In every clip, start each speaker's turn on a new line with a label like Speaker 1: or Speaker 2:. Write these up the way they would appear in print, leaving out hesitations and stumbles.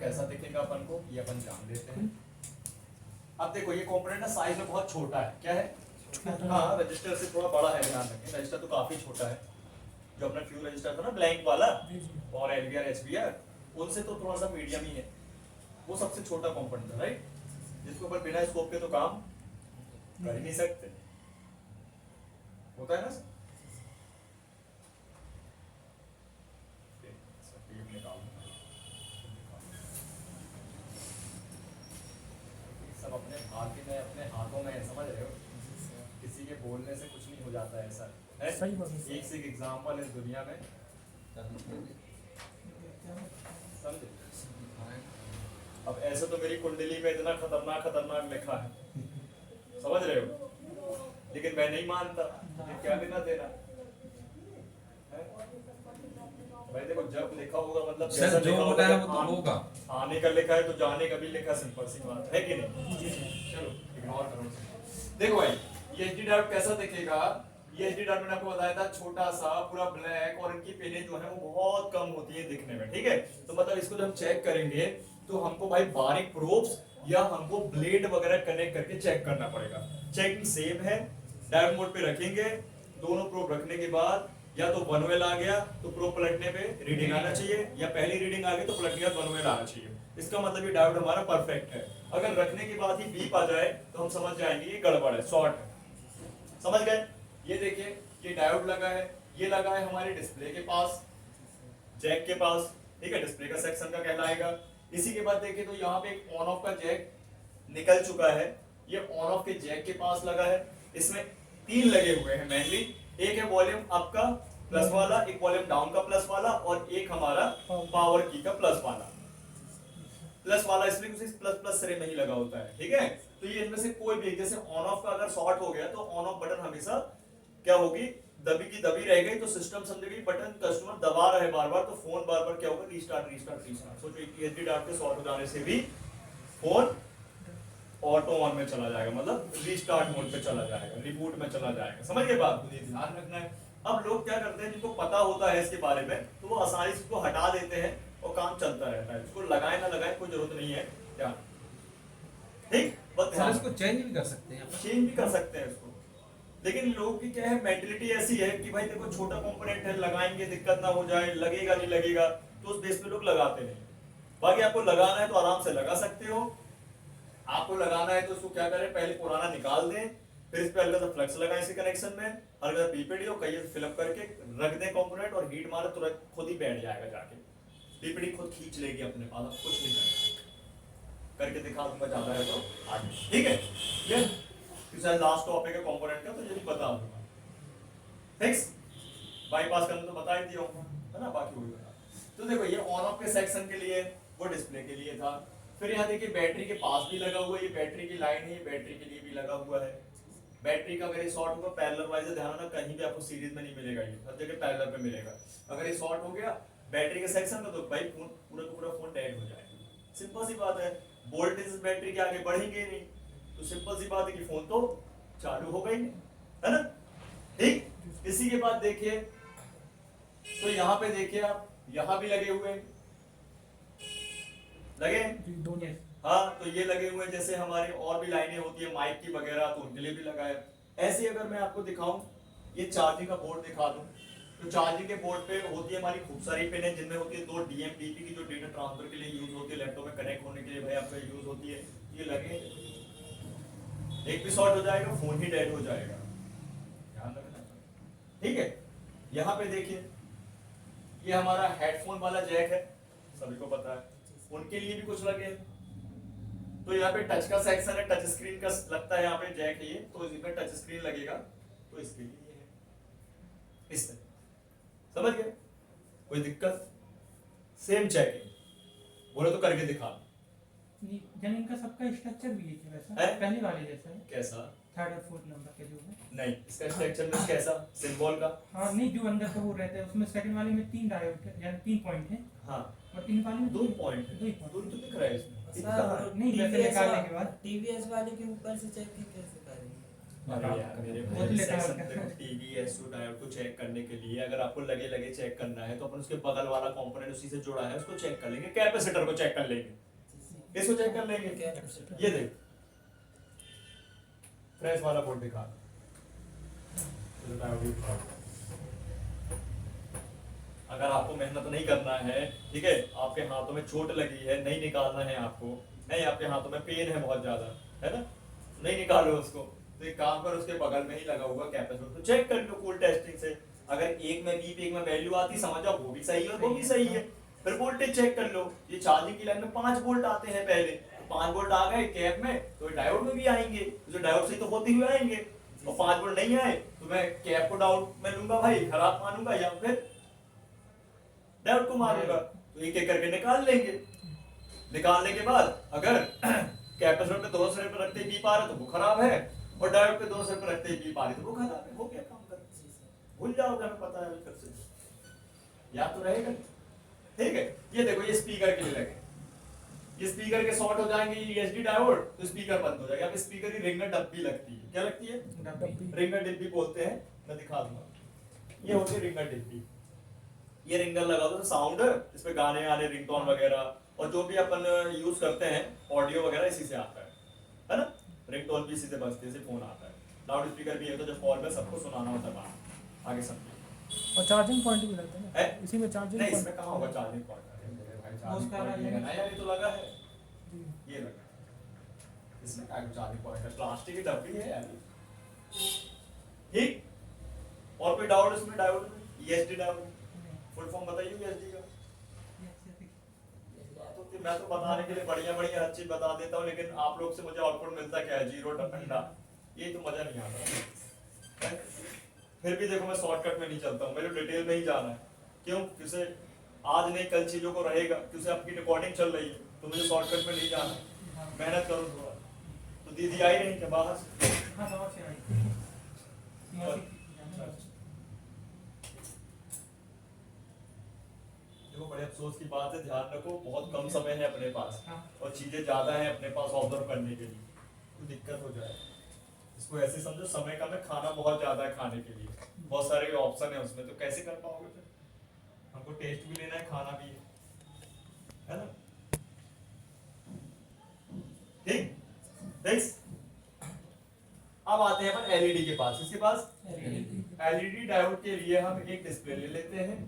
Speaker 1: कैसा दिखेगा अपन को ये अपन जान लेते हैं। अब देखो ये कंपोनेंट ना साइज में बहुत छोटा है, क्या है? हाँ, रजिस्टर से थोड़ा बड़ा है, ध्यान रखें रजिस्टर तो काफी छोटा है। जो अपना फ्यू रजिस्टर था ना ब्लैंक वाला और एलवीआर एचवीआर, उनसे तो थोड़ा सा मीडियम ही है। वो सबसे छोटा कंपोनेंट है राइट, जिसके ऊपर बिना स्कोप के तो काम कर ही नहीं सकते, होता है ना। सब अपने हाथ में, अपने हाथों में है, समझ रहे हो? किसी के बोलने से कुछ नहीं हो जाता है, ऐसा है।
Speaker 2: सही बात है।
Speaker 1: एक से एक एग्जाम्पल इस दुनिया में समझे। अब ऐसे तो मेरी कुंडली में इतना खतरनाक खतरनाक लिखा है, समझ रहे हो, लेकिन मैं नहीं मानता, मुझे क्या लेना देना है? भाई देखो जब लिखा होगा मतलब जैसा
Speaker 3: जो
Speaker 1: लिखा
Speaker 3: होता है वो
Speaker 1: होगा,
Speaker 3: तो होगा।
Speaker 1: आने का लिखा है तो जाने का भी लिखा, सिंपल सी बात है कि नहीं? चलो इग्नोर करो। देखो भाई ये एचडी ड्राइव कैसा दिखेगा, ये एचडी ड्राइव मैंने आपको बताया था छोटा सा पूरा ब्लैक, और इनकी पेनें जो है वो बहुत कम होती है दिखने में, ठीक है। तो मतलब इसको जब हम चेक करेंगे तो हमको भाई बारीक प्रोब्स या हमको ब्लेड वगैरह कनेक्ट करके चेक करना पड़ेगा। चेकिंग सेम है, डायोड मोड पे रखेंगे, दोनों प्रोब रखने के बाद या तो वन वेल आ गया तो प्रोब पलटने पे रीडिंग आना चाहिए, या पहली रीडिंग आ गई तो पलटने के बाद वन वेल आना चाहिए। इसका मतलब ये डायोड हमारा परफेक्ट है। अगर रखने के बाद ही बीप आ जाए तो हम समझ जाएंगे ये गड़बड़ है, शॉर्ट है, समझ गए। ये देखिए ये डायोड लगा है, ये लगा है हमारे डिस्प्ले के पास, जैक के पास, ठीक है, डिस्प्ले का सेक्शन का कहलाएगा। इसी के बाद देखिए तो यहाँ पे एक ऑन ऑफ का जैक निकल चुका है, ये ऑन ऑफ के जैक के पास लगा है। इसमें तीन लगे हुए हैं मेनली, एक है वॉल्यूम अप का प्लस वाला, एक वॉल्यूम डाउन का प्लस वाला, और एक हमारा पावर की का प्लस वाला। प्लस वाला इसलिए क्योंकि प्लस प्लस सिरे में ही लगा होता है, ठीक है। तो ये इनमें से कोई भी, जैसे ऑन ऑफ का अगर शॉर्ट हो गया तो ऑन ऑफ बटन हमेशा क्या होगी, दबी की दबी रह गई, तो सिस्टम समझेगी बटन कस्टमर दबा रहे बार बार, तो फोन बार बार क्या होगा, रीस्टार्ट रीस्टार्ट रीस्टार्ट। सोचो एचडी डार्ट के शॉर्ट हो जाने से भी फोन ऑटो ऑन में चला जाएगा, मतलब रीस्टार्ट मोड पे चला जाएगा, रिबूट में चला जाएगा, समझ गए बात? मुझे ध्यान रखना है। अब लोग क्या करते हैं, जिनको पता होता है इसके बारे में तो वो आसानी से इसको हटा देते हैं और काम चलता रहता है, इसको लगाए ना लगाए कोई जरूरत नहीं है, क्या ठीक, बस
Speaker 3: सर इसको चेंज भी कर सकते हैं,
Speaker 1: चेंज भी कर सकते हैं इसको। लेकिन लोगों की क्या है, मेंटेलिटी ऐसी है कि भाई देखो छोटा कंपोनेंट है, लगाएंगे दिक्कत ना हो जाए, लगेगा नहीं लगेगा, तो उस बेस पे लोग लगाते नहीं। बाकी आपको लगाना है तो आराम से लगा सकते हो। आपको लगाना है तो उसको क्या करें, पहले पुराना निकाल दें, फिर इस पे हल्का सा फ्लक्स लगाएं इसी कनेक्शन में, हल्का सा पीपीडी और कहीं फिलअप करके रख दें कंपोनेंट, और हीट मारे तुरंत खुद ही बैठ जाएगा जाके, पीपीडी खुद खींच लेगी अपने पास, कुछ नहीं करना। करके दिखा दूंगा ज्यादा है तो आगे, ठीक है। ये शायद लास्ट टॉपिक है कंपोनेंट का, तो ये भी बता दूंगा, फिक्स। बाईपास करना तो बता ही दिया हूँ, है ना, बाकी वही बता। तो देखो ये ऑन ऑफ के सेक्शन के लिए, वो डिस्प्ले के लिए था। फिर यहाँ देखिए बैटरी के पास भी लगा हुआ है, ये बैटरी की लाइन है, ये बैटरी के लिए भी लगा हुआ है। बैटरी का अगर ये शॉर्ट होगा पैरेलल वाइज, ध्यान रखना कहीं भी आपको सीरीज में नहीं मिलेगा, ये हर जगह पैरेलल पे मिलेगा। अगर ये शॉर्ट हो गया बैटरी के सेक्शन में तो भाई फोन पूरा का पूरा फोन डेड हो जाएगा, सिंपल सी बात है। वोल्टेज बैटरी के आगे बढ़ेंगे नहीं, तो सिंपल सी बात है कि फोन तो चालू हो गई, है ना, ठीक। इसी के बाद देखिए तो यहाँ पे देखिए आप, यहाँ भी लगे हुए लगे, हाँ, तो ये लगे हुए, जैसे हमारी और भी लाइनें होती है माइक की वगैरह, तो उनके लिए भी लगा है। ऐसे अगर मैं आपको दिखाऊं, ये चार्जिंग का बोर्ड दिखा दूं, तो चार्जिंग के बोर्ड पे होती है हमारी खूब सारी पिनें, जिनमें होती है दो डीएम-डीपी की, जो डेटा ट्रांसफर के लिए यूज होती है, लैपटॉप में कनेक्ट होने के लिए भाई आपका यूज होती है। ये लगे, एक भी शॉर्ट हो जाएगा फोन ही डेड हो जाएगा, ध्यान रखना, ठीक है। यहाँ पे देखिए ये हमारा हेडफोन वाला जैक है, सभी को पता है, उनके लिए भी कुछ लगे। तो यहाँ पे टच का सेक्शन है, टच स्क्रीन का लगता है, यहाँ पे जैक है ये, तो इसमें टच स्क्रीन लगेगा, तो इसके लिए ये है, इस तरह, समझ गए? कोई दिक्कत? सेम चेकिंग, बोले तो करके दिखा।
Speaker 2: यानी इनका सबका स्ट्रक्चर भी एक है वैसा
Speaker 1: है?
Speaker 2: पहले वाले जैसा है,
Speaker 1: कैसा?
Speaker 2: थर्ड और फोर्थ नंबर के जो है
Speaker 1: नहीं, इसका स्ट्रक्चर में कैसा, सिंबल का,
Speaker 2: हाँ नहीं, जो अंदर का वो रहता है उसमें सेकंड वाले में 3 डायोड है, यानी 3 पॉइंट है,
Speaker 1: हाँ,
Speaker 2: और इन वाले में
Speaker 1: 2 पॉइंट है,
Speaker 2: 2
Speaker 1: 2 तो दिख रहा है इसमें,
Speaker 2: नहीं, वैसे निकालने के बाद
Speaker 4: टीवीएस वाले के ऊपर से चेक कैसे करेंगे?
Speaker 1: अरे यार मेरे
Speaker 2: वो तो
Speaker 1: भाई
Speaker 2: लिखा
Speaker 1: सेक्शन
Speaker 2: होता है।
Speaker 1: देखो टीवी एसओ डायोड को चेक करने के लिए अगर आपको लगे लगे चेक करना है तो अपन उसके बगल वाला कंपोनेंट उसी से जुड़ा है उसको चेक कर लेंगे, कैपेसिटर को चेक कर लेंगे, इसको चेक कर लेंगे। ये देख फ्रेश वाला बोर्ड दिखा, डायोड भी दिखा। अगर आपको मेहनत नहीं करना है, ठीक है, आपके हाथों में चोट लगी है, नहीं निकालना है आपको, नहीं आपके हाथों में पेन है बहुत ज्यादा, है ना, नहीं निकालो उसको, तो एक काम कर उसके बगल में ही लगा हुआ कैपेसिटर तो चेक कर लो कूल टेस्टिंग से। अगर एक में बीप एक में वैल्यू आती समझ जाओ वो भी सही है वो भी सही है। फिर वोल्टेज चेक कर लो, ये चार्जिंग की लाइन में 5 वोल्ट आते हैं पहले, तो 5 वोल्ट आ गए कैप में तो डायोड में भी आएंगे, जो डायोड से तो होते हुए आएंगे, और 5 वोल्ट नहीं आए तो मैं कैप को डाउट में लूंगा भाई, खराब मानूंगा, या फिर डायोड को मारूंगा। तो एक एक करके निकाल लेंगे। निकालने के बाद अगर कैपेसिटर पे दोनों सिरे पर रखते ही बीप आ रहा है तो वो खराब है, और डायोड पे दोनों सिरे पर रखते ही बीप आ रही तो वो खराब है। हो गया काम कर, भूल जाओगे, हमें पता है फिर से याद तो रहेगा। ठीक है, ये देखो ये स्पीकर के लिए लगे, ये स्पीकर के शॉर्ट हो जाएंगे ये एसडी डायोड तो स्पीकर बंद हो जाएगा। अब स्पीकर की रिंगर डब्बी लगती है, क्या लगती है? रिंगर डिब्बी बोलते हैं, मैं दिखा दूंगा। ये होती है रिंगर डिब्बी, ये रिंगर लगा दो तो साउंड इसमें गाने आने रिंगटोन वगैरह और जो भी अपन यूज करते हैं ऑडियो वगैरह इसी से आता है ना, रिंगटोन भी इसी से बजते हैं, फोन आता है, लाउड स्पीकर भी है तो जब कॉल में सबको सुनाना होता है बाहर आगे समझिए।
Speaker 3: और चार्जिंग पॉइंट भी रहता है ना, इसी में चार्जिंग
Speaker 1: नहीं
Speaker 3: पॉइंट
Speaker 1: इसमें कहाँ होगा चार्जिंग पॉइंट, मेरे भाई चार्जिंग
Speaker 2: उसका
Speaker 1: पॉइंट ये है ना यार, ये तो लगा है,
Speaker 3: जी।
Speaker 1: ये लगा है। इसमें क्या चार्जिंग पॉइंट है, प्लास्टिक की डब्बी है यार, ठीक। और कोई डाउट इसमें? डायोड में ईएसडी डायोड फुल फॉर्म बताइए ईएसडी का। तो मैं तो बताने के लिए बढ़िया बढ़िया हर चीज बता देता हूँ, लेकिन आप लोग से मुझे आउटपुट मिलता क्या है, जीरो अंडा, ये तो मजा नहीं आता। फिर भी देखो मैं शॉर्टकट में नहीं चलता हूँ, मेरे डिटेल में ही जाना है। क्यों? क्योंकि आज नहीं कल चीजों को रहेगा, क्योंकि आपकी रिकॉर्डिंग चल रही है तो मुझे शॉर्टकट में नहीं जाना, मेहनत करो थोड़ा। तो दीदी आई नहीं क्या बाहर से?
Speaker 2: हाँ बाहर से आई।
Speaker 1: देखो बड़े अफसोस की बात है, ध्यान रखो बहुत कम समय है अपने पास
Speaker 2: हाँ।
Speaker 1: और चीजें ज्यादा हैं अपने पास ऑब्जर्व करने के लिए, तो दिक्कत हो जाए। इसको ऐसे समझो समय कम है, खाना बहुत ज्यादा है खाने के लिए, बहुत सारे ऑप्शन है उसमें, तो कैसे कर पाओगे फिर? हमको टेस्ट भी लेना है खाना भी है ना, ठीक। नेक्स्ट अब आते हैं अपन एलईडी के पास। इसके पास एलईडी डायोड के लिए हम एक डिस्प्ले ले लेते हैं।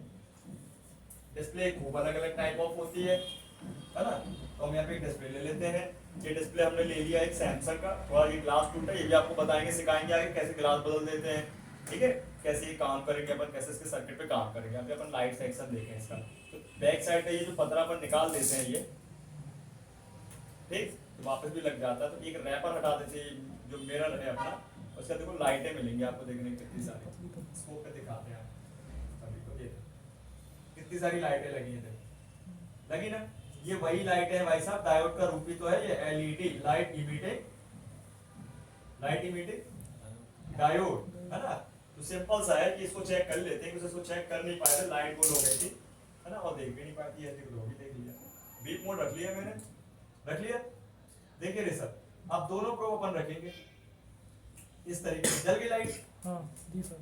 Speaker 1: डिस्प्ले खूब अलग अलग टाइप ऑफ होती है ना, तो हम यहाँ पे एक डिस्प्ले ले लेते हैं। ये डिस्प्ले हमने ले लिया एक सैमसंग का, थोड़ा ये ग्लास टूटा, ये भी आपको बताएंगे सिखाएंगे आगे कैसे ग्लास बदल देते हैं, ठीक है, कैसे ये काम करेंगे अपन, कैसे इसके सर्किट पे काम करेंगे। अभी अपन लाइट सेक्शन देखें इसका, तो बैक साइड का ये जो पतरा अपन निकाल देते हैं ये, ठीक, तो वापस भी लग जाता है। तो एक रैपर हटा देते हैं, जो मिरर है अपना, उसका देखो लाइटें मिलेंगी आपको देखने की कितनी सारी, स्कोप पे दिखाते हैं अभी को, ये कितनी सारी लाइटें लगी हैं, लगी ना, ये वही लाइट है भाई साहब, डायोड का रूप ही तो है ये, एलईडी लाइट इमिटिंग डायोड, है ना। तो सिंपल सा है कि इसको चेक कर लेते हैं, इसको चेक कर नहीं पाए थे, लाइट गुल हो गई थी, है ना, और देख भी नहीं पाती है, देख लिया, बीप मोड रख लिया मैंने, रख लिया, देखिए रे सर। अब दोनों प्रोब अपन रखेंगे इस तरीके से, जल गई लाइट,
Speaker 3: हाँ जी सर,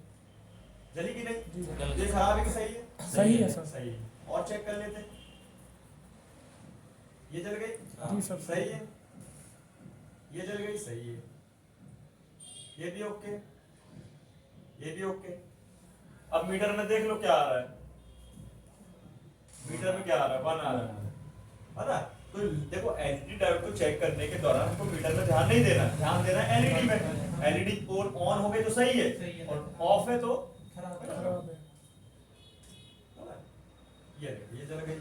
Speaker 1: जली की नहीं,
Speaker 3: जी
Speaker 1: ये खराब है कि सही है?
Speaker 3: सही है सर,
Speaker 1: सही है। और चेक कर लेते हैं, ये जल गई,
Speaker 3: जी सर
Speaker 1: सही है, ये जल गई, सही है, ये भी ओके, ये भी ओके। अब मीटर में देख लो क्या आ रहा है, मीटर में क्या आ रहा है, 1 आ रहा है ना। तो देखो एलईडी डायोड को चेक करने के दौरान हमको मीटर में ध्यान नहीं देना, ध्यान देना है एलईडी में। एलईडी ऑन हो गई तो सही है, और ऑफ है तो
Speaker 2: खराब है।
Speaker 3: खराब है।
Speaker 1: ये देखो ये जल गई,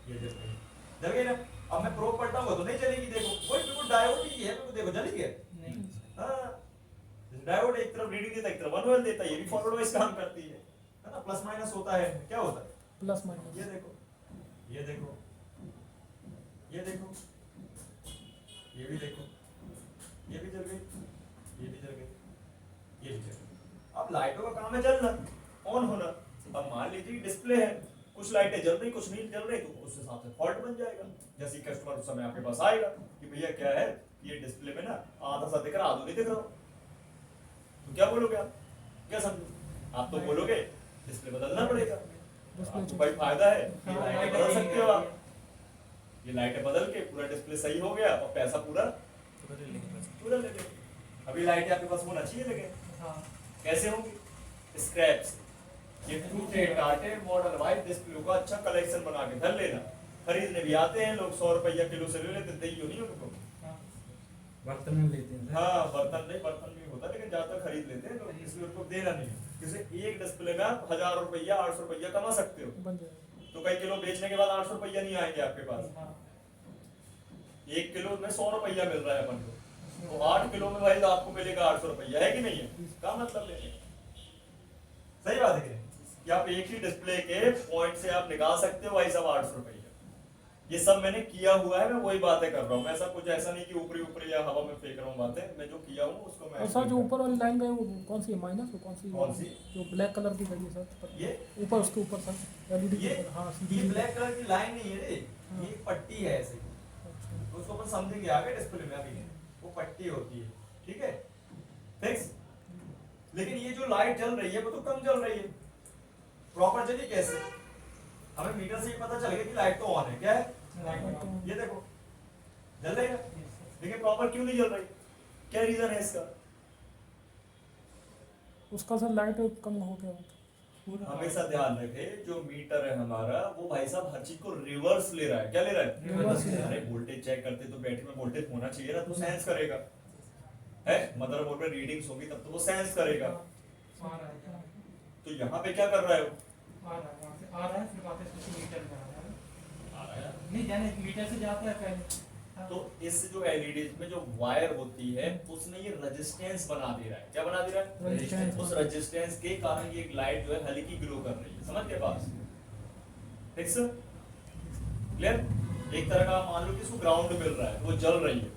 Speaker 1: ये जल गई ना। अब मैं प्रोब पढ़ता हूँ तो नहीं चलेगी, देखो वही बिल्कुल डायोड ही है, देखो जली है।
Speaker 2: नहीं
Speaker 1: हाँ, डायोड एक तरफ रीडिंग देता है, एक तरफ वन देता है, ये भी फॉरवर्ड वाइज काम करती है ना, प्लस माइनस होता है, क्या होता है,
Speaker 3: प्लस माइनस।
Speaker 1: ये देखो, ये देखो, ये देखो, ये भी देखो, ये भी जल गई, ये भी जल गई, ये भी जल गई। अब लाइटों का काम है जलना, ऑन होना। अब मान लीजिए डिस्प्ले है, कुछ लाइटें जल रही कुछ नहीं जल रही, तो उस हिसाब से फॉल्ट बन जाएगा। जैसे कस्टमर उस समय आपके पास आएगा कि भैया क्या है, ये डिस्प्ले में ना आधा सा दिख रहा, आधा नहीं दिख रहा, तो क्या बोलोगे आप, क्या समझो आप, तो बोलोगे डिस्प्ले बदलना पड़ेगा। आपको भाई फायदा है, ये लाइटें बदल सकते हो आप, ये लाइटें बदल के पूरा डिस्प्ले सही हो गया और पैसा पूरा पूरा ले लेंगे। अभी लाइटें आपके पास होना चाहिए लेकिन
Speaker 2: हाँ
Speaker 1: कैसे होंगी, स्क्रैप्स, ये टूटे टाटे मॉडल वाइज डिस्प्ले का अच्छा कलेक्शन बना के धर लेना। खरीदने भी आते हैं लोग, 100 रुपया किलो से ले लेते, दही नहीं उनको।
Speaker 2: हाँ
Speaker 4: बर्तन में लेते हैं।
Speaker 1: हाँ बर्तन नहीं, बर्तन भी होता लेकिन ज्यादातर खरीद लेते हैं लोग, इसलिए उनको देना नहीं है। जैसे एक डिस्प्ले में आप 1000 रुपया 800 रुपया कमा सकते हो,
Speaker 3: बन जाएगा।
Speaker 1: तो कई किलो बेचने के बाद 800 रुपया नहीं आएंगे आपके पास।
Speaker 2: हाँ
Speaker 1: 1 किलो में 100 रुपया मिल रहा है अपन को, तो 8 किलो में भाई तो आपको मिलेगा 800 रुपया, है कि नहीं है, क्या मतलब लेने का? सही बात है कि नहीं? कि आप एक ही डिस्प्ले के पॉइंट से आप निकाल सकते हो भाई साहब 800 रुपया। ये सब मैंने किया हुआ है, मैं वही बातें कर रहा हूँ, मैं ऐसा कुछ ऐसा नहीं कि ऊपरी ऊपरी या हवा में फेंक रहा हूँ बातें, मैं जो किया हूँ उसको मैं।
Speaker 3: और सर जो ऊपर वाली लाइन गई वो कौन सी है, माइनस वो कौन सी जो ब्लैक कलर की गई है सर,
Speaker 1: ये
Speaker 3: ऊपर उसके ऊपर सर एलईडी के ऊपर, हाँ
Speaker 1: ये ब्लैक कलर की लाइन नहीं है रे, ये पट्टी है ऐसे,
Speaker 3: अच्छा।
Speaker 1: उसको अपन समझेंगे आगे डिस्प्ले में, अभी नहीं, वो पट्टी होती है, ठीक है फिक्स। लेकिन ये जो लाइट जल रही है वो तो कम जल रही है, प्रॉपर जली कैसे, हमें मीटर से ही पता चल गया कि लाइट तो ऑन है, क्या है ये देखो जल रही है, लेकिन प्रॉपर क्यों नहीं जल रही, क्या रीजन है इसका?
Speaker 3: उसका सर लाइट कम हो गया।
Speaker 1: हमेशा ध्यान रखें जो मीटर है हमारा वो भाई साहब हर चीज को रिवर्स ले रहा है, क्या ले रहा है,
Speaker 3: रिवर्स ले रहा है।
Speaker 1: अरे वोल्टेज चेक करते तो बैटरी में वोल्टेज होना चाहिए ना, तो सेंस करेगा, है मदरबोर्ड में रीडिंग्स होगी तब तो वो सेंस करेगा। तो यहाँ पे क्या कर रहा है वो,
Speaker 2: आ रहा है फिर वापस उसी मीटर में आ रहा है,
Speaker 1: आ रहा है।
Speaker 2: नहीं जाने मीटर से जाता है पहले।
Speaker 1: तो इस जो एलईडी में जो वायर होती है उसमें ये रेजिस्टेंस बना दे रहा है, क्या बना दे रहा है,
Speaker 3: रेजिस्टेंस।
Speaker 1: उस रेजिस्टेंस के कारण ये लाइट जो है हल्की ग्लो कर रही है, समझ के पास, ठीक सर, क्लियर। एक तरह का मान लो कि इसको ग्राउंड मिल रहा है, वो जल रही है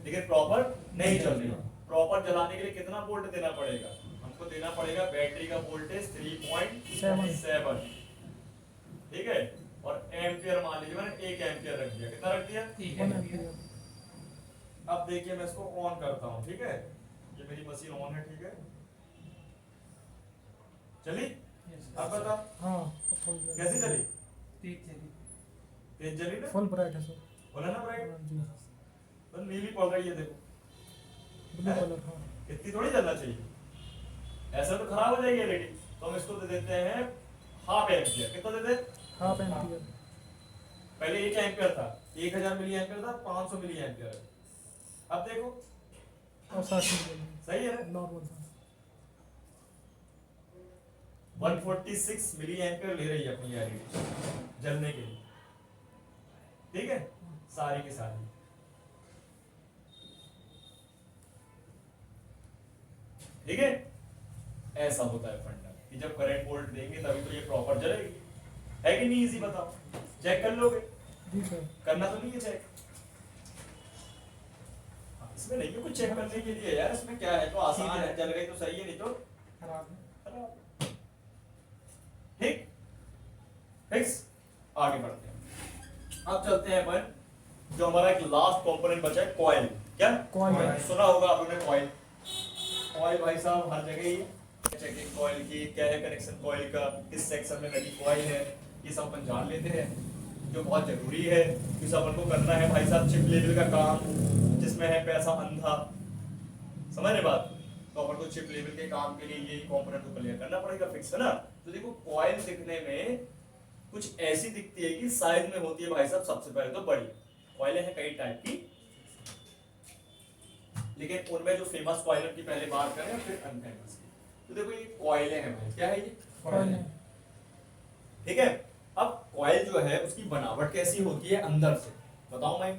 Speaker 1: लेकिन प्रॉपर नहीं चल रही है। प्रॉपर जलाने के लिए कितना वोल्ट देना पड़ेगा, हमको देना पड़ेगा बैटरी का वोल्टेज 3.7, ठीक है, और एम्पियर मान लीजिए मैंने 1 एम्पियर रख दिया, कितना रख दिया,
Speaker 2: ठीक
Speaker 3: 1
Speaker 2: है
Speaker 3: एम्पीयर।
Speaker 1: अब देखिए मैं इसको ऑन करता हूं, ठीक है, ये मेरी मशीन ऑन है, ठीक है, चली, अब बताओ
Speaker 3: हाँ अब हो गया।
Speaker 1: कैसी चली,
Speaker 2: ठीक चली
Speaker 1: तेज चली ना,
Speaker 3: फुल ब्राइट है सर।
Speaker 1: बोला ना ब्राइट,
Speaker 3: हाँ जी,
Speaker 1: तो नीली पड़ रही है देखो,
Speaker 3: ब्लू कलर, हाँ
Speaker 1: इतनी थोड़ी जलना चाहिए, ऐसा तो खराब हो जाएगी एलईडी। तो हम इसको दे देते हैं हाफ एम्पियर, कितना दे दे,
Speaker 3: हाफ एम्पीयर।
Speaker 1: पहले 1 एम्पियर था, 1000 मिली एम्पियर था, 500 मिली एम्पियर है, अब देखो
Speaker 3: और 60 मिली
Speaker 1: सही है,
Speaker 3: नॉर्मल था।
Speaker 1: 146 मिली एम्पियर ले रही है अपनी एलईडी जलने के लिए, ठीक है, सारी की सारी, ठीक है। ऐसा होता है फंडा कि जब करंट वोल्ट देंगे तभी तो ये प्रॉपर जलेगी, है कि नहीं, इजी बताओ, चेक कर लोगे,
Speaker 3: जी सर।
Speaker 1: करना तो नहीं है चेक, इसमें नहीं है कुछ चेक करने के लिए यार, इसमें क्या है, तो आसान है, जल गई तो सही है, नहीं तो
Speaker 2: खराब है।
Speaker 1: खराब। ठीक, फिक्स, आगे बढ़ते हैं। अब चलते हैं अपन जो हमारा एक लास्ट कंपोनेंट बचा है, कॉइल, क्या
Speaker 3: कॉइल।
Speaker 1: सुना होगा आप लोगों ने कॉइल, कॉइल भाई साहब हर जगह ही चेकिंग कॉइल की क्या है, कनेक्शन कॉइल का किस सेक्शन में लगी कॉइल है, ये सब अपन जान लेते हैं, जो बहुत जरूरी है, कि सब अपन को करना है भाई साहब चिप लेवल का काम, जिसमें है पैसा अंधा, समझ रहे बात, तो अपन को चिप लेवल के काम के लिए ये कंपोनेंट को क्लियर करना पड़ेगा, फिक्स है ना। तो देखो कॉइल दिखने में कुछ ऐसी दिखती है कि साइज में होती है भाई साहब सबसे पहले तो बड़ी, कॉइलें हैं कई टाइप की, लेकिन उनमें जो फेमस कॉइल की पहले बात करें फिर अनफेमस की। तो देखो ये कॉइलें हैं भाई, क्या है ये
Speaker 3: कॉइल है।
Speaker 1: ठीक है। अब कॉइल जो है उसकी बनावट कैसी होती है अंदर से, बताओ मैं,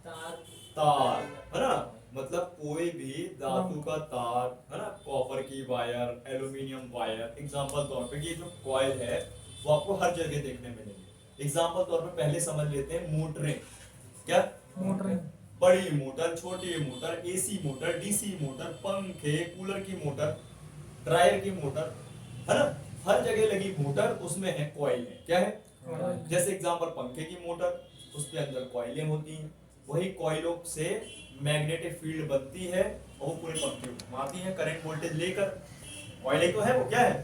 Speaker 1: तार है ना, मतलब कोई भी धातु का तार है ना, कॉपर की वायर, एल्यूमिनियम वायर, एग्जांपल तौर पे ये जो कॉइल है वो आपको हर जगह देखने मिलेंगे। एग्जांपल तौर पे पहले समझ लेते हैं मोटरें, क्या
Speaker 3: मोटर,
Speaker 1: बड़ी मोटर, छोटी motor, AC motor, DC motor, पंखे, कूलर की मोटर, ड्रायर की मोटर, है ना, हर जगह लगी मोटर उसमें है कॉइल है, क्या है,
Speaker 3: कॉइल।
Speaker 1: जैसे एग्जांपल पंखे की मोटर, उसके अंदर कॉइलें होती हैं, वही कॉइलों से मैग्नेटिक फील्ड बनती है और वो पूरे पंखे को घुमाती है करंट वोल्टेज लेकर। कॉइल ही तो है, वो क्या है?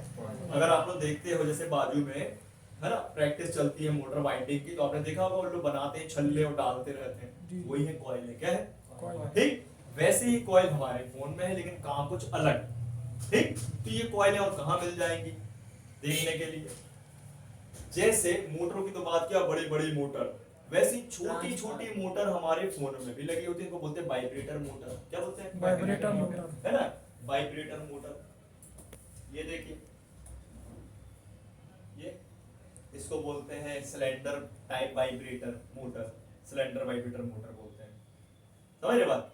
Speaker 1: अगर आप लोग देखते हो जैसे बाजू में है ना प्रैक्टिस चलती है मोटर वाइंडिंग की, तो आपने देखा होगा वो लोग बनाते हैं छल्ले और डालते रहते
Speaker 3: जी।
Speaker 1: हैं, वही है कॉइल है। क्या है?
Speaker 3: कॉइल।
Speaker 1: ठीक वैसे ही कॉइल हमारे फोन में है, लेकिन काम कुछ अलग। ठीक, तो ये कॉइल है और कहाँ मिल जाएंगी देखने के लिए। जैसे मोटरों की तो बात किया, बड़ी बड़ी मोटर, वैसी छोटी छोटी मोटर हमारे फोन में भी लगी होती है, इनको बोलते हैं वाइब्रेटर मोटर। क्या बोलते हैं?
Speaker 3: वाइब्रेटर मोटर,
Speaker 1: है ना, वाइब्रेटर मोटर। ये देखिए, ये इसको बोलते हैं cylinder type vibrator motor, cylinder vibrator motor बोलते हैं। समझ रहे बात?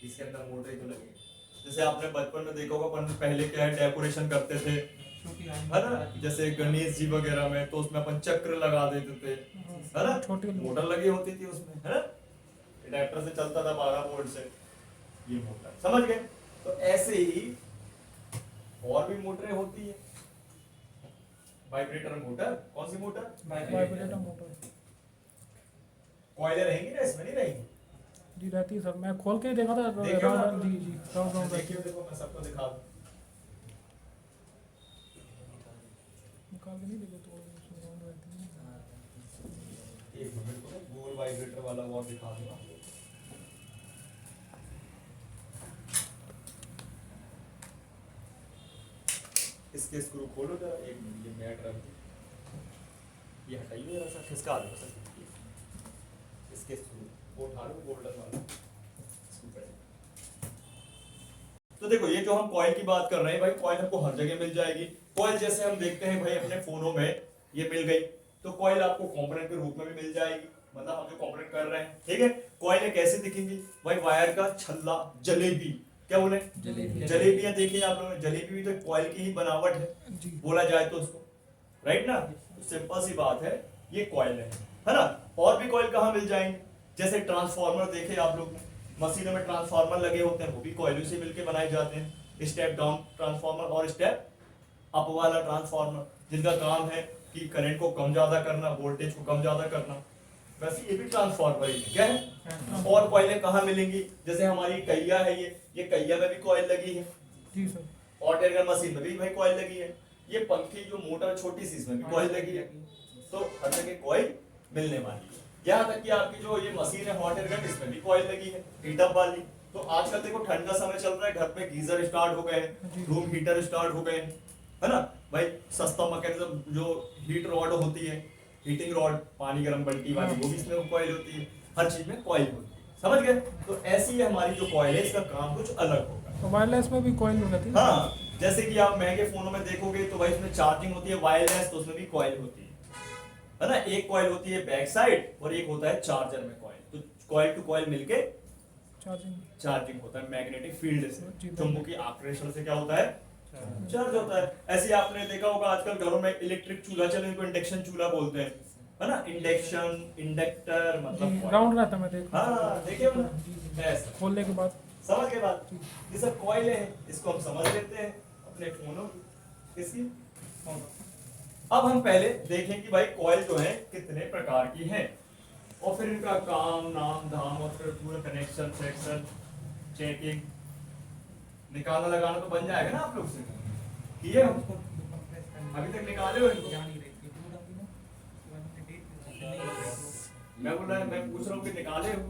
Speaker 1: इसके अंदर मोटर ही तो लगी। जैसे आपने बचपन में देखा होगा, अपन पहले क्या है डेकोरेशन करते थे, है ना, जैसे गणेश जी वगैरह में, तो उसमें अपन चक्र लगा देते थे, है ना,
Speaker 3: छोटी
Speaker 1: मोटर लगी होती थी उसमें, है ना, अडेप्टर से चलता था 12 वोल्ट से ये मोटर। समझ गए? तो ऐसे ही और भी मोटरें होती है। वाइब्रेटर मोटर, कौन सी मोटर?
Speaker 3: Vibrator motor.
Speaker 1: कॉइलें रहेंगी ना इसमें? नहीं रहेंगी?
Speaker 3: जी रहती है सर, मैं खोल के ही देखा था।
Speaker 1: देखियो ना,
Speaker 3: जी जी, राउंड राउंड रहती
Speaker 1: देखियो,
Speaker 3: है।
Speaker 1: देखो मैं सबको दिखा दूं।
Speaker 3: निकाल के नहीं देखे तो उसमें राउंड रहती है।
Speaker 1: एक मिनट को गोल वाइब्रेटर वाला और दिखा दूंगा। इसके स्क्रू खोलो जरा, एक मिनट, ये मैट रख दो, ये हटाइए जरा सा, खिसका दो सर। इसके स्क्रू वो उठा लो, गोल्डन वाला स्क्रू पड़ेगा। तो देखो, ये जो हम कॉइल की बात कर रहे हैं भाई, कॉइल हमको हर जगह मिल जाएगी। कॉइल जैसे हम देखते हैं भाई अपने फोनों में, ये मिल गई, तो कॉइल आपको कंपोनेंट के रूप में भी मिल जाएगी। मतलब हम जो कंपोनेंट कर रहे हैं, ठीक है। कॉइलें कैसे दिखेंगी भाई? वायर का छल्ला, जलेबी, क्या बोले? जलेबियां देखी आप लोगों ने? जलेबी भी तो कॉइल की ही बनावट है
Speaker 3: जी।
Speaker 1: बोला जाए तो उसको, राइट ना। तो सिंपल सी बात है, ये कॉइल है ना। और भी कॉइल कहाँ मिल जाएंगे? जैसे ट्रांसफार्मर देखे आप लोग, मशीनों में ट्रांसफार्मर लगे होते हैं, वो भी कॉइलों से मिलके बनाए जाते हैं। स्टेप डाउन ट्रांसफार्मर और स्टेप अप वाला ट्रांसफार्मर, जिनका काम है कि करंट को कम ज्यादा करना, वोल्टेज को कम ज्यादा करना। वैसे ये भी ट्रांसफार्मर ही है, क्या है? और कॉइलें कहाँ मिलेंगी? जैसे हमारी कैया है, ये कैया में भी कॉइल लगी है।
Speaker 3: जी सर।
Speaker 1: और टेलर मशीन में भी भाई कॉइल लगी है। ये पंखी जो मोटर छोटी सी, इसमें भी कॉइल लगी है। तो हर जगह कॉइल मिलने वाली है। यहाँ तक कि आपकी जो ये मशीन है हॉट एयर गन, इसमें भी कॉइल लगी है, हीटअप वाली। तो आजकल देखो ठंड का समय चल रहा है, घर पे गीजर स्टार्ट हो गए हैं, रूम हीटर स्टार्ट हो गए हैं, है ना भाई। सस्ता मैकेनिज्म जो हीट रॉड होती है, हीटिंग रॉड, पानी गर्म बल्टी वाली, वो भी इसमें कॉइल होती है। हर चीज में कॉइल होती है, समझ गए? तो ऐसी है हमारी जो कॉइल है, इसका काम कुछ अलग होगा।
Speaker 3: तो वायरलेस में भी कॉइल रहती है?
Speaker 1: हाँ, जैसे कि आप महंगे फोनों में देखोगे तो भाई इसमें चार्जिंग होती है वायरलेस, तो उसमें भी कॉइल होती है ना। एक कॉइल होती है बैक साइड और एक होता है चार्जर में कॉइल। तो कॉइल टू कॉइल मिलके चार्जिंग होता है मैग्नेटिक फील्ड से, चुंबकीय आकर्षण से क्या होता है? चार्ज होता है। ऐसे आपने देखा होगा आजकल घरों में इलेक्ट्रिक चूल्हा चले, इनको इंडक्शन चूल्हा बोलते हैं, है ना। इंडक्शन, इंडक्टर मतलब
Speaker 3: राउंड रहता है, मैं देखा।
Speaker 1: हाँ देखिए ना, ऐसा
Speaker 3: खोलने के बाद
Speaker 1: समझ के बाद ये सब कॉइलें हैं, इसको हम समझ लेते हैं अपने फोनों किसकी। अब हम पहले देखें कि भाई कॉइल जो है कितने प्रकार की हैं, और फिर इनका काम, नाम, धाम, और फिर पूरा कनेक्शन, सेक्शन, चेकिंग, निकालना लगाना तो बन जाएगा ना आप लोग से। किए हम अभी तक निकाले हो इनको? मैं बोल रहा, मैं पूछ रहा हूँ कि निकाले हो?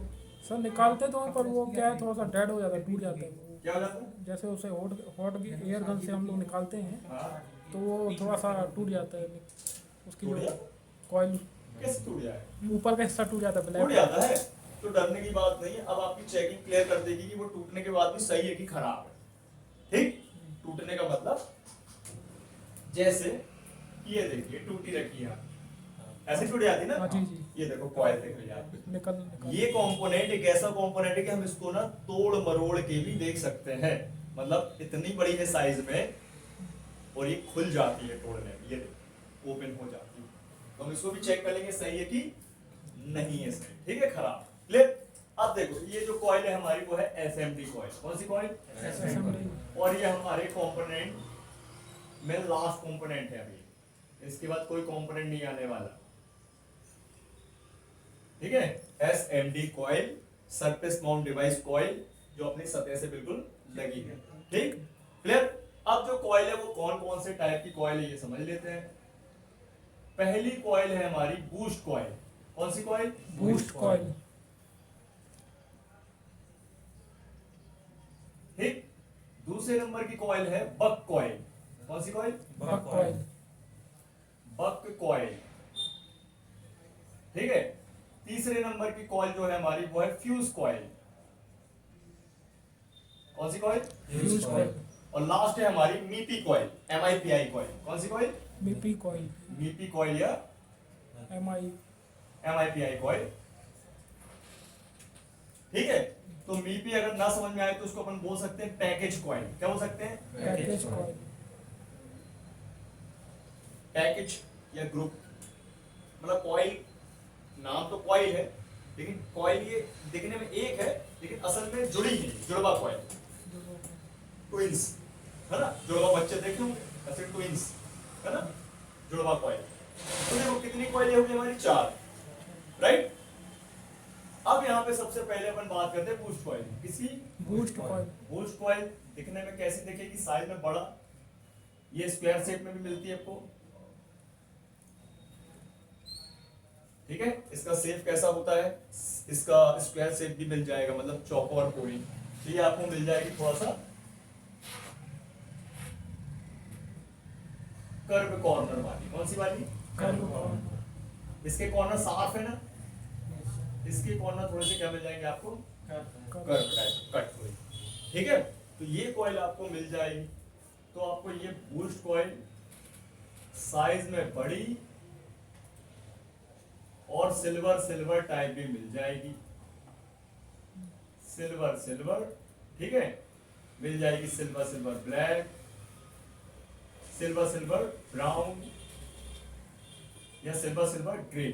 Speaker 3: सर निकालते तो हैं, पर वो क्या है, थोड़ा सा डेड हो जाता है, टूट जाता है।
Speaker 1: क्या हो जाता है?
Speaker 3: जैसे उसे हॉट एयर गन से हम लोग निकालते हैं,
Speaker 1: हाँ,
Speaker 3: तो वो थोड़ा सा टूट जाता है। उसकी
Speaker 1: टूट
Speaker 3: जो
Speaker 1: गया?
Speaker 3: कॉइल
Speaker 1: कैसे टूट जाए?
Speaker 3: ऊपर का हिस्सा टूट जाता है,
Speaker 1: टूट
Speaker 3: ब्लैक।
Speaker 1: जाता है तो डरने की बात नहीं है। अब आपकी चेकिंग क्लियर कर देगी कि वो टूटने के बाद भी सही है कि खराब है। ठीक, टूटने का मतलब जैसे ये देखिए टूटी रखी है, ऐसे टूट जाती ना।
Speaker 3: हाँ जी जी।
Speaker 1: ये देखो कॉइल देख रही है,
Speaker 3: निकल
Speaker 1: ये कंपोनेंट एक ऐसा कंपोनेंट है कि हम इसको ना तोड़ मरोड़ के भी देख सकते हैं। मतलब इतनी बड़ी है साइज में, और ये खुल जाती है तोड़ने में, ये ओपन हो जाती है। तो हम इसको भी चेक कर लेंगे सही है कि नहीं है सही, ठीक है खराब, क्लियर। अब देखो ये जो कॉइल है हमारी वो है एसएमडी कॉइल। कौन सी कॉइल?
Speaker 3: एसएमडी।
Speaker 1: और ये हमारे कंपोनेंट में लास्ट कंपोनेंट है अभी, इसके बाद कोई कंपोनेंट नहीं आने वाला। ठीक है, SMD coil, surface mount device coil, जो अपनी सतह से बिल्कुल लगी है। ठीक, क्लियर। अब जो कॉइल है वो कौन कौन से टाइप की कॉइल है ये समझ लेते हैं। पहली कॉइल है हमारी बूस्ट कॉइल। कौन सी कॉइल?
Speaker 3: Boost coil.
Speaker 1: ठीक, दूसरे नंबर की कॉइल है बक कॉइल। कौन सी कॉइल?
Speaker 3: बक कॉइल।
Speaker 1: बक कॉइल। ठीक है, तीसरे नंबर की कॉइल जो है हमारी वो है फ्यूज कॉइल। कौन सी कॉइल?
Speaker 3: Fuse coil.
Speaker 1: और लास्ट है हमारी मीपी कॉइल, MIPI कॉइल। कौन सी कॉइल?
Speaker 3: मीपी कॉइल।
Speaker 1: मीपी कॉइल या MIPI कॉइल। ठीक है, तो मीपी अगर ना समझ में आए तो उसको अपन बोल सकते हैं पैकेज कॉइल। क्या बोल सकते हैं?
Speaker 3: Package coil.
Speaker 1: पैकेज या ग्रुप, मतलब कॉइल, नाम तो कॉइल है लेकिन कॉइल ये दिखने में एक है लेकिन असल में जुड़ी नहीं, जुड़वा कॉइल, ट्विंस, है ना। जुड़वा बच्चे देखे होंगे ऐसे, ट्विंस, है ना, जुड़वा कॉइल। तो देखो कितनी कॉइल होगी हमारी? 4, राइट। अब यहाँ पे सबसे पहले अपन बात करते हैं बूस्ट कॉइल। किसी?
Speaker 3: Boost coil.
Speaker 1: बूस्ट कॉइल दिखने में कैसी दिखेगी? साइज में बड़ा, ये स्क्वायर शेप में भी मिलती है आपको। ठीक है, इसका शेप कैसा होता है? इसका स्क्वायर शेप भी मिल जाएगा, मतलब चौकोर पूरी। तो ये आपको मिल जाएगी थोड़ा सा कर्व कॉर्नर वाली। कौन सी वाली?
Speaker 3: Curve corner.
Speaker 1: इसके कॉर्नर साफ है ना, इसके कॉर्नर थोड़े से क्या मिल जाएंगे आपको? कर्व टाइप, कट हुई। ठीक है, तो ये कॉइल आपको मिल जाएगी। तो आपको ये बूस्ट कॉइल साइज में बड़ी और सिल्वर सिल्वर टाइप भी मिल जाएगी। सिल्वर सिल्वर, ठीक है, मिल जाएगी silver silver black, silver silver brown या सिल्वर सिल्वर ग्रे।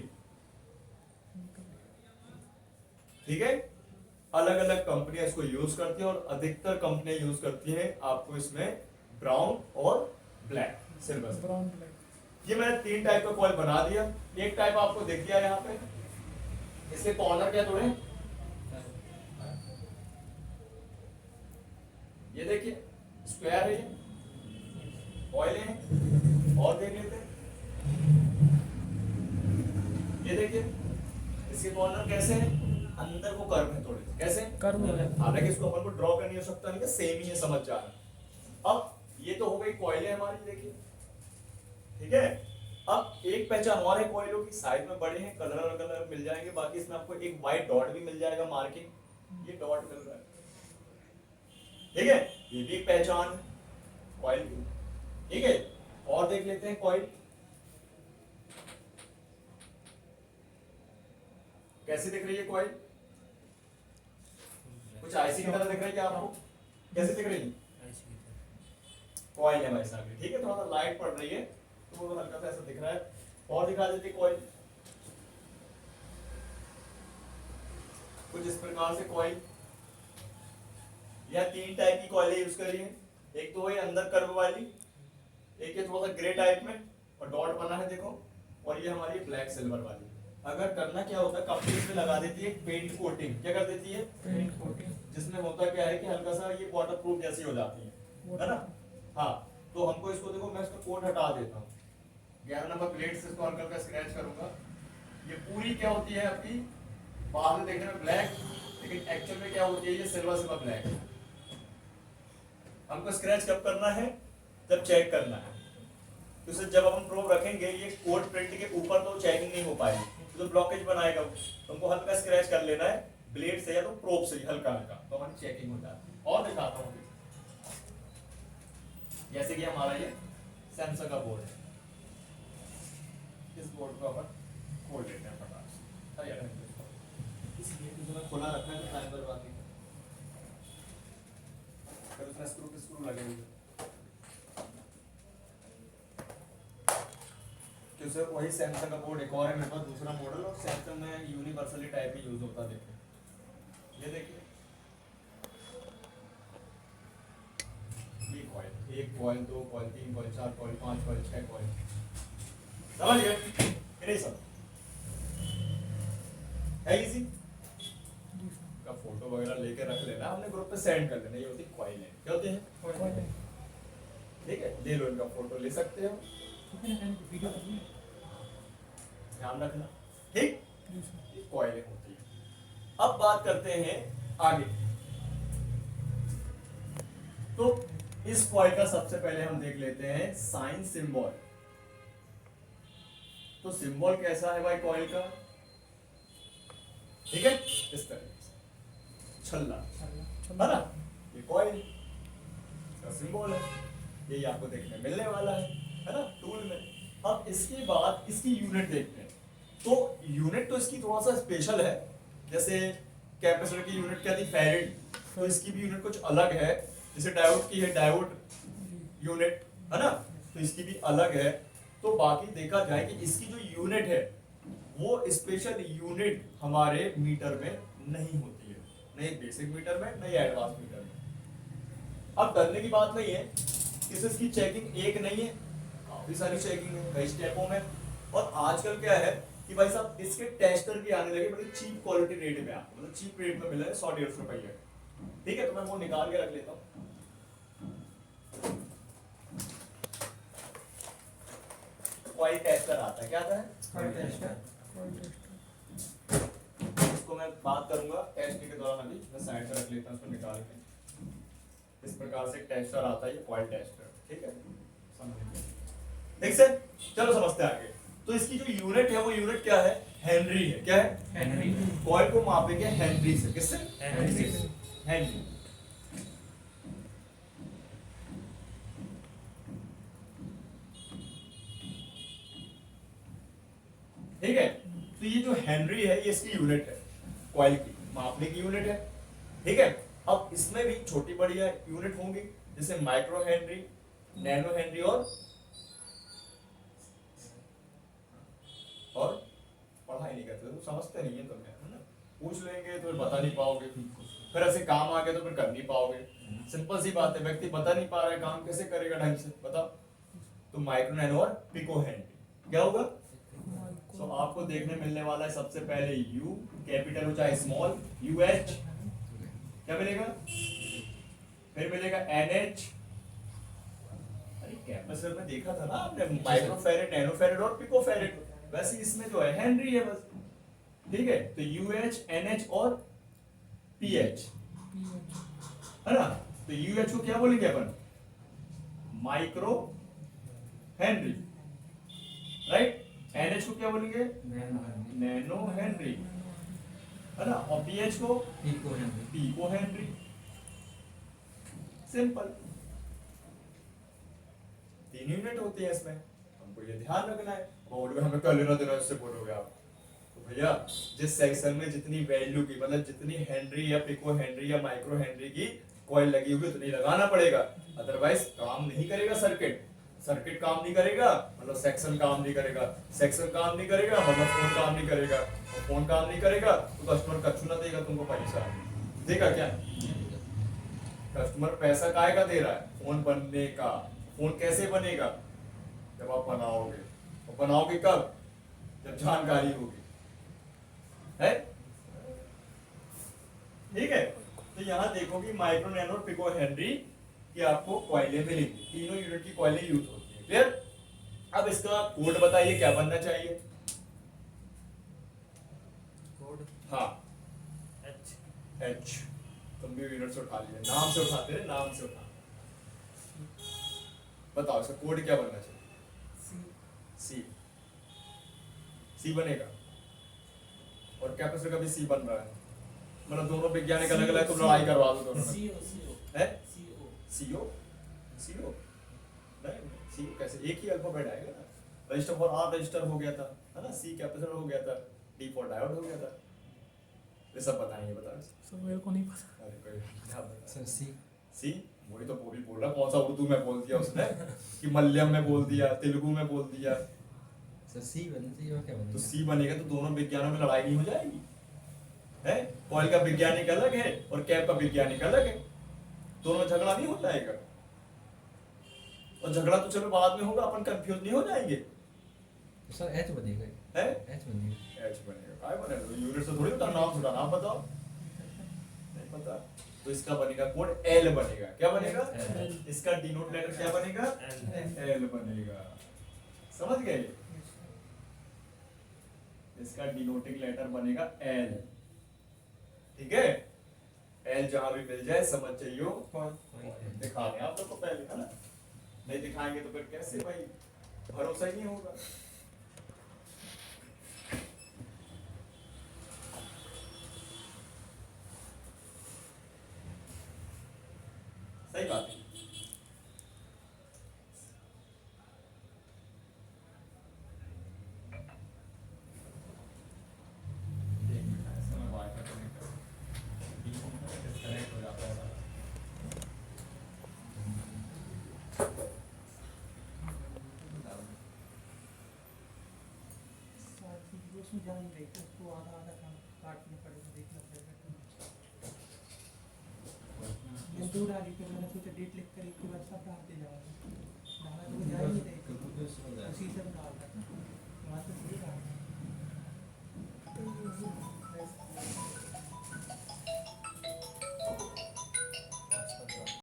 Speaker 1: ठीक है, अलग अलग कंपनियां इसको यूज करती हैं और अधिकतर कंपनियां यूज करती हैं आपको इसमें ब्राउन और ब्लैक, सिल्वर।
Speaker 3: Brown black.
Speaker 1: ये मैंने 3 टाइप का कॉइल बना दिया। एक टाइप आपको दिख गया यहाँ पे, इसके कॉर्नर क्या थोड़े, ये देखिए स्क्वायर है, ये कॉइल है। और देख लेते हैं, ये देखिए इसके कॉर्नर कैसे हैं, अंदर को कर्व है थोड़े से। कैसे?
Speaker 3: कर्व है।
Speaker 1: हालांकि इसको अपन को ड्रॉ करनी हो सकता नहीं, सेम ही है, समझ जा रहा। अब ये तो हो गई कॉइल है हमारी, देखिए। ठीक है, अब एक पहचान और है कॉइलों की, साइज में बड़े हैं, कलर कलर मिल जाएंगे। बाकी इसमें आपको एक व्हाइट डॉट भी मिल जाएगा, मार्किंग, ये डॉट मिल रहा है। ठीक है, ये भी एक पहचान है कॉइल की। ठीक है, और देख लेते हैं कॉइल कैसी दिख रही है। कॉइल कुछ आईसी की तरह दिख रही है क्या आपको? कैसे दिख रही है? कॉइल है भाई साहब, ठीक है, थोड़ा सा लाइट पड़ रही है तो वो हल्का सा ऐसा दिख रहा है। और दिखा देती कॉइल कुछ इस प्रकार से। कॉइल या 3 टाइप की कॉइल यूज करी है। एक तो वही अंदर कर्व वाली, एक ये थोड़ा सा ग्रे टाइप में और डॉट बना है देखो, और ये हमारी ब्लैक सिल्वर वाली। अगर करना क्या होता है, कंपनी इसमें लगा देती है पेंट कोटिंग। क्या कर देती है?
Speaker 3: Paint coating.
Speaker 1: जिसमें होता क्या है कि हल्का सा ये वाटर प्रूफ जैसी हो जाती है ना। हाँ, तो हमको इसको देखो, मैं इसका कोट हटा देता हूँ, 11 नंबर प्लेट से इसको हल्का स्क्रैच करूंगा। ये पूरी क्या होती है आपकी, बाहर में देखने में ब्लैक, लेकिन एक्चुअल में क्या होती है, ये सिल्वर सिल्वर ब्लैक है। हमको स्क्रैच कब करना है? जब चेक करना है। तो जब अपन प्रोब रखेंगे ये कोड प्रिंट के ऊपर, तो चेकिंग नहीं हो पाएगी, तो ब्लॉकेज बनाएगा। तुमको हल्का स्क्रैच कर लेना है ब्लेड से या तो प्रोब से, हल्का हल्का, तो हमारी चेकिंग हो जाती है। और दिखाता हूँ, जैसे कि हमारा ये सैमसंग का बोर्ड है, इस बोर्ड को अपन खोल लेते हैं फटाक से। अरे यार, इसलिए खुला रखना है तो टाइम बर्बाद नहीं, फिर उसमें स्क्रू लगे हुए, तो वही सैमसंग का बोर्ड। एक और है मेरे पास दूसरा मॉडल, और सैमसंग में यूनिवर्सली टाइप ही यूज होता है। देखिए, ये देखिए, ये coil, 1 coil, 2 coil, 3 coil, 4 coil, 5 coil, 6 coil, समझ गए? नहीं सब है इजी
Speaker 3: जी सर।
Speaker 1: का फोटो वगैरह लेके रख लेना, हमने ग्रुप पे सेंड कर देना। ये होती कॉइल है, क्या होती है?
Speaker 3: कॉइल है।
Speaker 1: ठीक है, ले लो, इनका फोटो ले सकते हो,
Speaker 2: ठीक है ना, वीडियो कर ली।
Speaker 1: ध्यान रखना। ठीक,
Speaker 3: जी सर।
Speaker 1: ये कॉइलें होती है। अब बात करते हैं आगे। तो इस कॉइल का सबसे पहले हम देख लेते हैं साइन सिंबल। तो सिंबल कैसा है भाई कॉइल का? ठीक है, इस तरह से छल्ला, है ना? ये कॉइल का सिंबल है, यही आपको देखने मिलने वाला है ना, टूल में। अब इसके बाद इसकी यूनिट देखते हैं। तो यूनिट तो इसकी थोड़ा सा स्पेशल है, जैसे कैपेसिटर की यूनिट क्या थी? फैरेड, तो इसकी भी यूनिट कुछ अलग है। जैसे डायोड की है डायोड यूनिट, है ना, तो इसकी भी अलग है। तो बाकी देखा जाए कि इसकी जो यूनिट है वो स्पेशल यूनिट हमारे मीटर में नहीं होती है, नहीं बेसिक मीटर में, नहीं एडवांस मीटर में। अब डरने की बात नहीं है कि इसकी चेकिंग एक नहीं है, काफी सारी चेकिंग है कई स्टेपों में। और आजकल क्या है कि भाई साहब इसके टेस्टर भी आने लगे बड़ी चीप क्वालिटी रेट में, आपको मतलब चीप रेट में मिल रहा है, 100-150 रुपये। ठीक है, तो मैं वो निकाल के रख लेता हूँ। कॉइल टेस्टर आता है, क्या आता है?
Speaker 2: Coil tester.
Speaker 3: Coil tester.
Speaker 1: इसको मैं बात करूंगा टेस्ट के दौरान, अभी मैं साइड पे रख लेता हूँ इसको निकाल के। इस प्रकार से टेस्टर आता है, ये कॉइल टेस्टर। ठीक है, ठीक से चलो समझते हैं आगे। तो इसकी जो यूनिट है वो यूनिट क्या है? हेनरी है। क्या है?
Speaker 2: हेनरी।
Speaker 1: कॉइल को मापेंगे हेनरी से। किससे?
Speaker 2: हेनरी से।
Speaker 1: हेनरी। ठीक है, तो ये जो हेनरी है ये इसकी यूनिट है, कॉइल की मापने की यूनिट है। ठीक है, अब इसमें भी छोटी बड़ी यूनिट होंगी, जैसे माइक्रो हेनरी, नैनो हेनरी और पढ़ाई नहीं करते तो समझते नहीं है तुम्हें, है ना? पूछ लेंगे तो फिर बता नहीं पाओगे, फिर ऐसे काम आ गए तो फिर कर नहीं पाओगे। सिंपल सी बात है, व्यक्ति बता नहीं पा रहा है काम कैसे करेगा ढंग से, बताओ। तो माइक्रो नैनो और पिको हेनरी क्या होगा? तो आपको देखने मिलने वाला है सबसे पहले U कैपिटल हो चाहे स्मॉल, UH क्या मिलेगा? फिर मिलेगा NH। अरे कैपेसिटर में देखा था ना आपने, माइक्रोफैरेड, नैनोफैरेड और पिकोफैरेड, वैसे इसमें जो है हेनरी है बस। ठीक है, तो UH, NH और PH, है ना? तो UH को क्या बोलेंगे अपन? Micro henry, right? NH को क्या बोलेंगे? नैनो हेनरी, है ना? और PH को पिको हेनरी। सिंपल, 3 यूनिट होती है इसमें, हमको ये ध्यान रखना है। बोर्ड में हमें कर लेना देना, इससे बोलोगे आप तो भैया जिस सेक्शन में जितनी वैल्यू की, मतलब जितनी हेनरी या पिको हेनरी या माइक्रो हेनरी की कॉइल लगी होगी उतनी लगाना पड़ेगा, अदरवाइज काम नहीं करेगा सर्किट। सर्किट काम नहीं करेगा मतलब सेक्शन काम नहीं करेगा, सेक्शन काम नहीं करेगा मतलब फोन काम नहीं करेगा, और फोन काम नहीं करेगा तो कस्टमर कछु ना देगा तुमको पैसा। देगा क्या? कस्टमर पैसा काहे का दे रहा है? फोन बनने का। फोन कैसे बनेगा? जब आप बनाओगे, और बनाओगे कब? जब जानकारी होगी, है? ठीक है, तो यहाँ देखो कि माइक्रो नैनो और पिको हेनरी कि आपको कॉइलें मिलेंगी, तीनों यूनिट की कॉइलें यूज होती है। क्लियर? अब इसका कोड बताइए क्या बनना चाहिए?
Speaker 4: कोड
Speaker 1: हाँ H। तुम भी यूनिट से उठा लिया, नाम से उठाते रहे, नाम से उठा। बताओ इसका कोड क्या बनना चाहिए? सी बनेगा, और कैपेसिटर का भी सी बन रहा है, मतलब दोनों वैज्ञानिक अलग अलग, तुम लड़ाई करवा दो दोनों में। है सीओ नहीं, सीओ कैसे? एक ही अल्फाबेट आएगा ना। रजिस्टर फॉर आर रजिस्टर हो गया था, है ना? सी कैपेसिटर हो गया था, डी फॉर डायोड हो गया था। ये सब बताएंगे, बताओ
Speaker 3: सर मेरे को नहीं पता।
Speaker 1: अरे कोई आप बता।
Speaker 4: सर
Speaker 1: सी वही तो पूरी बोल रहा, कौन सा उर्दू में बोल दिया उसने कि मलयालम में बोल दिया, तेलुगु में बोल दिया।
Speaker 4: सर सी बनना चाहिए और क्या बनना
Speaker 1: तो
Speaker 4: चाहिए?
Speaker 1: सी बनेगा तो दोनों विज्ञानों में लड़ाई नहीं हो जाएगी, है? कॉइल का वैज्ञानिक अलग है और कैप का वैज्ञानिक अलग है, दोनों में झगड़ा नहीं हो जाएगा। और झगड़ा तो चलो बाद में होगा, अपन कंफ्यूज नहीं हो जाएंगे।
Speaker 4: सर एच बनेगा।
Speaker 1: है
Speaker 4: एच बनेगा।
Speaker 1: एच बनेगा। काय बनेगा? तो यूनिट से थोड़ी होता नाम होता, नाम बताओ। नहीं पता। तो इसका बनेगा कोड एल बनेगा। क्या बनेगा?
Speaker 4: L।
Speaker 1: इसका डिनोट लेटर क्या बनेगा? एल बनेगा। समझ गए? इसका डिनोटिंग लेटर बनेगा एल। ठीक है? एल जहां भी मिल जाए समझ चाहिए
Speaker 4: कोई है।
Speaker 1: दिखा रहे हैं आप लोग को पहले, है ना? नहीं दिखाएंगे तो फिर कैसे भाई, भरोसा ही नहीं होगा। सही बात है। एक मिनट, ऐसा मैं वाईफाई कनेक्ट करूं। डिस्कनेक्ट हो जाता है सारा।
Speaker 2: उसमें जा नहीं रही, उसको आधा आधा काम काटना पड़ेगा, देखना पड़ेगा। मैं दो डाली फिर मैंने सोचा डेट लिख कर एक के बाद सब डालते जाऊंगा, डाला तो जा ही नहीं रही,
Speaker 4: कंप्यूटर से हो
Speaker 2: उसी
Speaker 4: जाएगा।
Speaker 2: से डाल वहाँ तो सही डाल